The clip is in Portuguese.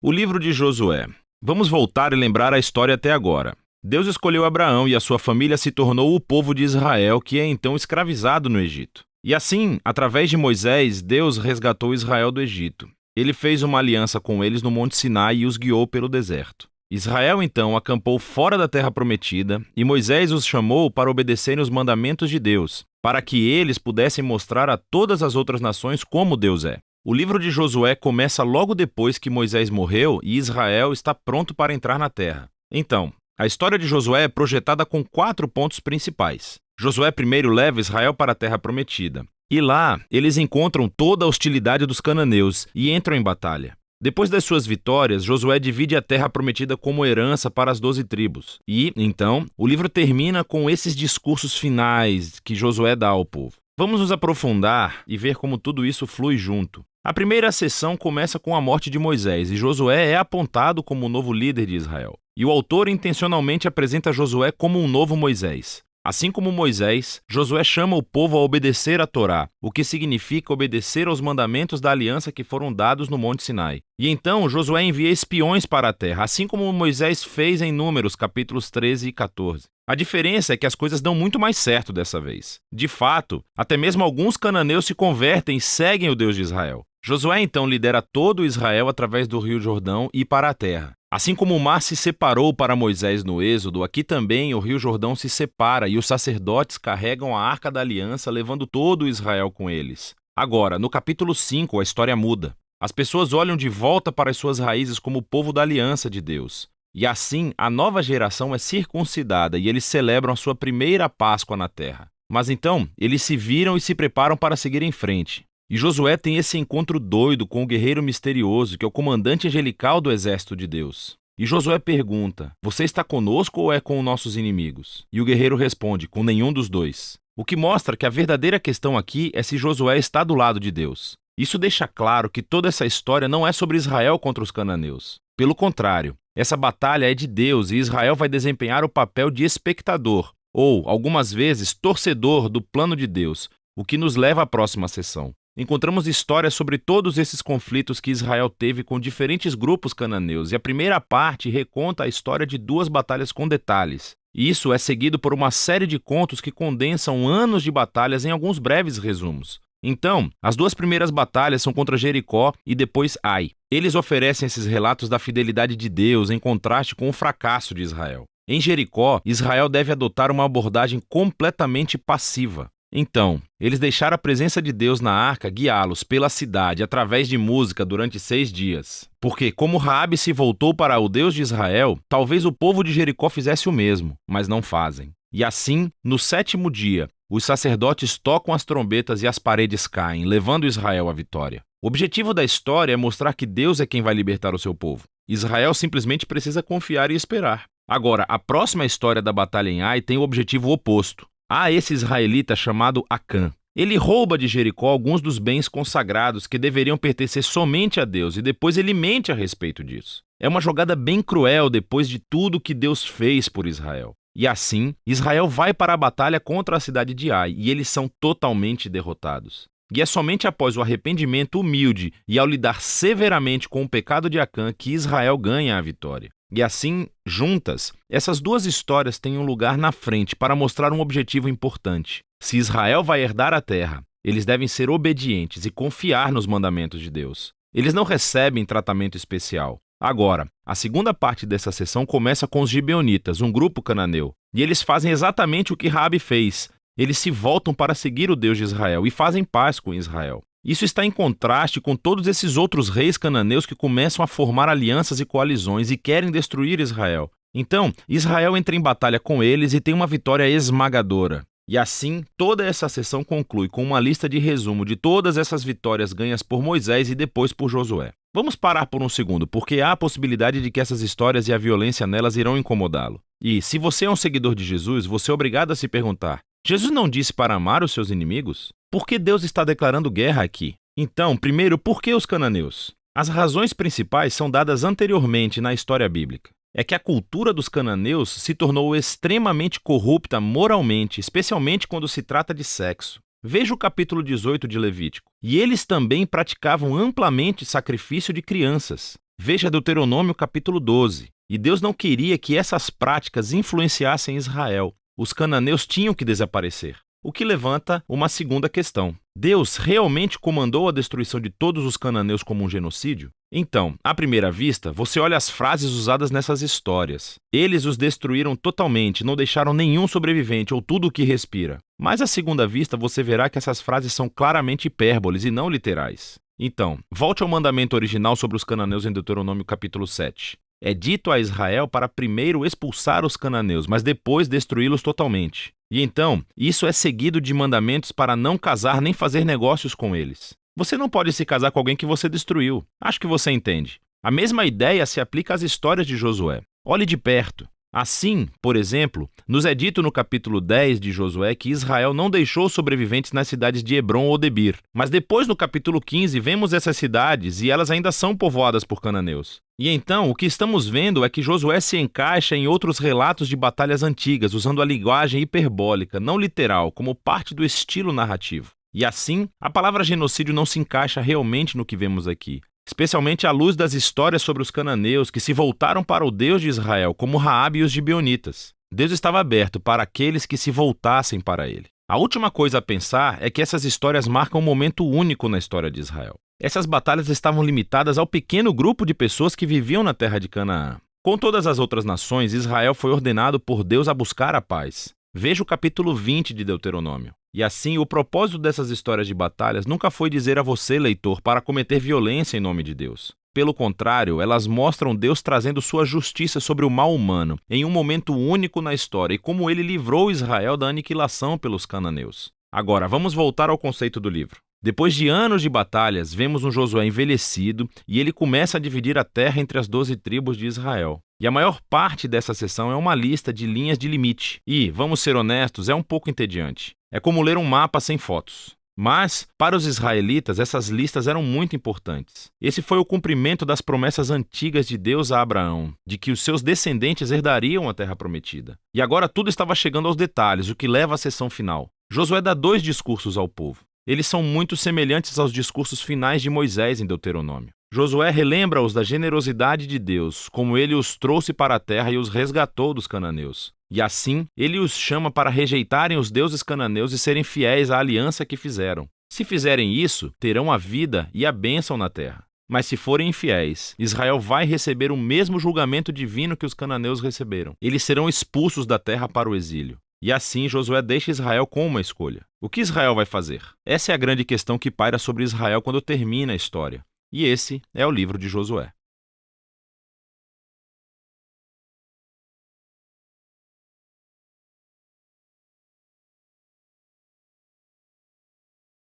O livro de Josué. Vamos voltar e lembrar a história até agora. Deus escolheu Abraão e a sua família se tornou o povo de Israel, que é então escravizado no Egito. E assim, através de Moisés, Deus resgatou Israel do Egito. Ele fez uma aliança com eles no Monte Sinai e os guiou pelo deserto. Israel então acampou fora da terra prometida e Moisés os chamou para obedecerem os mandamentos de Deus, para que eles pudessem mostrar a todas as outras nações como Deus é. O livro de Josué começa logo depois que Moisés morreu e Israel está pronto para entrar na terra. Então, a história de Josué é projetada com 4 pontos principais. Josué primeiro leva Israel para a terra prometida. E lá, eles encontram toda a hostilidade dos cananeus e entram em batalha. Depois das suas vitórias, Josué divide a terra prometida como herança para as 12 tribos. E, então, o livro termina com esses discursos finais que Josué dá ao povo. Vamos nos aprofundar e ver como tudo isso flui junto. A primeira sessão começa com a morte de Moisés e Josué é apontado como o novo líder de Israel. E o autor intencionalmente apresenta Josué como um novo Moisés. Assim como Moisés, Josué chama o povo a obedecer a Torá, o que significa obedecer aos mandamentos da aliança que foram dados no Monte Sinai. E então Josué envia espiões para a terra, assim como Moisés fez em Números, capítulos 13 e 14. A diferença é que as coisas dão muito mais certo dessa vez. De fato, até mesmo alguns cananeus se convertem e seguem o Deus de Israel. Josué então lidera todo Israel através do rio Jordão e para a terra. Assim como o mar se separou para Moisés no Êxodo, aqui também o rio Jordão se separa e os sacerdotes carregam a Arca da Aliança, levando todo Israel com eles. Agora, no capítulo 5, a história muda. As pessoas olham de volta para as suas raízes como o povo da aliança de Deus. E assim, a nova geração é circuncidada e eles celebram a sua primeira Páscoa na terra. Mas então, eles se viram e se preparam para seguir em frente. E Josué tem esse encontro doido com o guerreiro misterioso, que é o comandante angelical do exército de Deus. E Josué pergunta: você está conosco ou é com nossos inimigos? E o guerreiro responde: com nenhum dos dois. O que mostra que a verdadeira questão aqui é se Josué está do lado de Deus. Isso deixa claro que toda essa história não é sobre Israel contra os cananeus. Pelo contrário, essa batalha é de Deus e Israel vai desempenhar o papel de espectador, ou, algumas vezes, torcedor do plano de Deus, o que nos leva à próxima sessão. Encontramos histórias sobre todos esses conflitos que Israel teve com diferentes grupos cananeus, e a primeira parte reconta a história de 2 batalhas com detalhes. E isso é seguido por uma série de contos que condensam anos de batalhas em alguns breves resumos. Então, as 2 primeiras batalhas são contra Jericó e depois Ai. Eles oferecem esses relatos da fidelidade de Deus em contraste com o fracasso de Israel. Em Jericó, Israel deve adotar uma abordagem completamente passiva. Então, eles deixaram a presença de Deus na arca guiá-los pela cidade através de música durante 6 dias. Porque, como Raabe se voltou para o Deus de Israel, talvez o povo de Jericó fizesse o mesmo, mas não fazem. E assim, no 7º dia, os sacerdotes tocam as trombetas e as paredes caem, levando Israel à vitória. O objetivo da história é mostrar que Deus é quem vai libertar o seu povo. Israel simplesmente precisa confiar e esperar. Agora, a próxima história da batalha em Ai tem o objetivo oposto. Há esse israelita chamado Acã. Ele rouba de Jericó alguns dos bens consagrados que deveriam pertencer somente a Deus e depois ele mente a respeito disso. É uma jogada bem cruel depois de tudo que Deus fez por Israel. E assim, Israel vai para a batalha contra a cidade de Ai e eles são totalmente derrotados. E é somente após o arrependimento humilde e ao lidar severamente com o pecado de Acã que Israel ganha a vitória. E assim, juntas, essas 2 histórias têm um lugar na frente para mostrar um objetivo importante. Se Israel vai herdar a terra, eles devem ser obedientes e confiar nos mandamentos de Deus. Eles não recebem tratamento especial. Agora, a segunda parte dessa sessão começa com os gibeonitas, um grupo cananeu. E eles fazem exatamente o que Raabe fez. Eles se voltam para seguir o Deus de Israel e fazem paz com Israel. Isso está em contraste com todos esses outros reis cananeus que começam a formar alianças e coalizões e querem destruir Israel. Então, Israel entra em batalha com eles e tem uma vitória esmagadora. E assim, toda essa sessão conclui com uma lista de resumo de todas essas vitórias ganhas por Moisés e depois por Josué. Vamos parar por um segundo, porque há a possibilidade de que essas histórias e a violência nelas irão incomodá-lo. E, se você é um seguidor de Jesus, você é obrigado a se perguntar: Jesus não disse para amar os seus inimigos? Por que Deus está declarando guerra aqui? Então, primeiro, por que os cananeus? As razões principais são dadas anteriormente na história bíblica. É que a cultura dos cananeus se tornou extremamente corrupta moralmente, especialmente quando se trata de sexo. Veja o capítulo 18 de Levítico. E eles também praticavam amplamente sacrifício de crianças. Veja Deuteronômio capítulo 12. E Deus não queria que essas práticas influenciassem Israel. Os cananeus tinham que desaparecer. O que levanta uma segunda questão. Deus realmente comandou a destruição de todos os cananeus como um genocídio? Então, à primeira vista, você olha as frases usadas nessas histórias. Eles os destruíram totalmente, não deixaram nenhum sobrevivente ou tudo o que respira. Mas à segunda vista, você verá que essas frases são claramente hipérboles e não literais. Então, volte ao mandamento original sobre os cananeus em Deuteronômio capítulo 7. É dito a Israel para primeiro expulsar os cananeus, mas depois destruí-los totalmente. E então, isso é seguido de mandamentos para não casar nem fazer negócios com eles. Você não pode se casar com alguém que você destruiu. Acho que você entende. A mesma ideia se aplica às histórias de Josué. Olhe de perto. Assim, por exemplo, nos é dito no capítulo 10 de Josué que Israel não deixou sobreviventes nas cidades de Hebrom ou Debir. Mas depois, no capítulo 15, vemos essas cidades e elas ainda são povoadas por cananeus. E então, o que estamos vendo é que Josué se encaixa em outros relatos de batalhas antigas, usando a linguagem hiperbólica, não literal, como parte do estilo narrativo. E assim, a palavra genocídio não se encaixa realmente no que vemos aqui. Especialmente à luz das histórias sobre os cananeus que se voltaram para o Deus de Israel, como Raabe e os gibeonitas. Deus estava aberto para aqueles que se voltassem para ele. A última coisa a pensar é que essas histórias marcam um momento único na história de Israel. Essas batalhas estavam limitadas ao pequeno grupo de pessoas que viviam na terra de Canaã. Com todas as outras nações, Israel foi ordenado por Deus a buscar a paz. Veja o capítulo 20 de Deuteronômio. E assim, o propósito dessas histórias de batalhas nunca foi dizer a você, leitor, para cometer violência em nome de Deus. Pelo contrário, elas mostram Deus trazendo sua justiça sobre o mal humano, em um momento único na história, e como ele livrou Israel da aniquilação pelos cananeus. Agora, vamos voltar ao conceito do livro. Depois de anos de batalhas, vemos um Josué envelhecido e ele começa a dividir a terra entre as 12 tribos de Israel. E a maior parte dessa seção é uma lista de linhas de limite. E, vamos ser honestos, é um pouco entediante. É como ler um mapa sem fotos. Mas, para os israelitas, essas listas eram muito importantes. Esse foi o cumprimento das promessas antigas de Deus a Abraão, de que os seus descendentes herdariam a terra prometida. E agora tudo estava chegando aos detalhes, o que leva à seção final. Josué dá 2 discursos ao povo. Eles são muito semelhantes aos discursos finais de Moisés em Deuteronômio. Josué relembra-os da generosidade de Deus, como ele os trouxe para a terra e os resgatou dos cananeus. E assim, ele os chama para rejeitarem os deuses cananeus e serem fiéis à aliança que fizeram. Se fizerem isso, terão a vida e a bênção na terra. Mas se forem infiéis, Israel vai receber o mesmo julgamento divino que os cananeus receberam. Eles serão expulsos da terra para o exílio. E assim Josué deixa Israel com uma escolha. O que Israel vai fazer? Essa é a grande questão que paira sobre Israel quando termina a história. E esse é o livro de Josué.